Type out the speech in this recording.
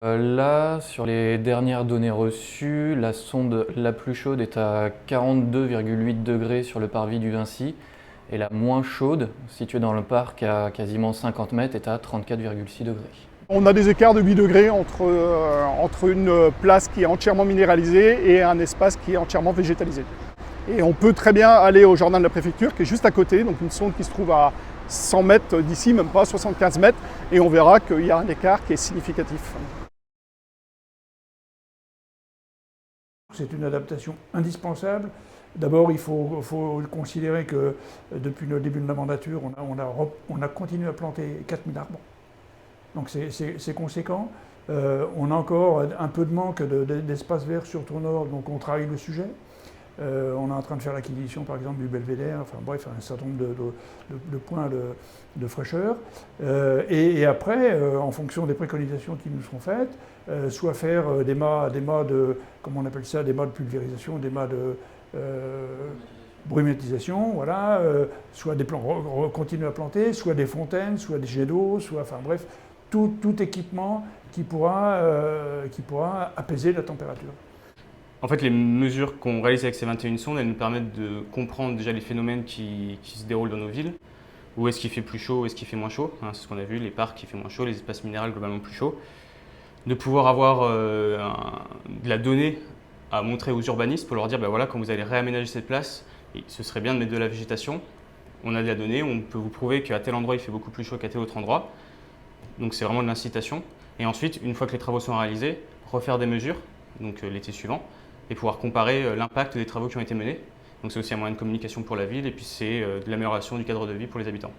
Là, sur les dernières données reçues, la sonde la plus chaude est à 42,8 degrés sur le parvis du Vinci et la moins chaude, située dans le parc à quasiment 50 mètres, est à 34,6 degrés. On a des écarts de 8 degrés entre une place qui est entièrement minéralisée et un espace qui est entièrement végétalisé. Et on peut très bien aller au jardin de la préfecture qui est juste à côté, donc une sonde qui se trouve à 100 mètres d'ici, même pas 75 mètres, et on verra qu'il y a un écart qui est significatif. C'est une adaptation indispensable. D'abord, il faut considérer que depuis le début de la mandature, on a continué à planter 4000 arbres. Donc c'est conséquent. On a encore un peu de manque d'espace vert sur Tournord, donc on travaille le sujet. On est en train de faire l'acquisition par exemple du belvédère, enfin bref, un certain nombre de points de fraîcheur. Et après, en fonction des préconisations qui nous seront faites, soit faire des mâts de, comment on appelle ça, des mâts de pulvérisation, des mâts de brumatisation, voilà, soit des plants continuer à planter, soit des fontaines, soit des jets d'eau, soit, enfin bref, tout équipement qui pourra apaiser la température. En fait, les mesures qu'on réalise avec ces 21 sondes, elles nous permettent de comprendre déjà les phénomènes qui se déroulent dans nos villes. Où est-ce qu'il fait plus chaud, où est-ce qu'il fait moins chaud. C'est ce qu'on a vu, les parcs qui fait moins chaud, les espaces minéraux globalement plus chauds. De pouvoir avoir de la donnée à montrer aux urbanistes pour leur dire, ben voilà, quand vous allez réaménager cette place, ce serait bien de mettre de la végétation. On a de la donnée, on peut vous prouver qu'à tel endroit il fait beaucoup plus chaud qu'à tel autre endroit. Donc c'est vraiment de l'incitation. Et ensuite, une fois que les travaux sont réalisés, refaire des mesures, donc l'été suivant, et pouvoir comparer l'impact des travaux qui ont été menés. Donc c'est aussi un moyen de communication pour la ville et puis c'est de l'amélioration du cadre de vie pour les habitants.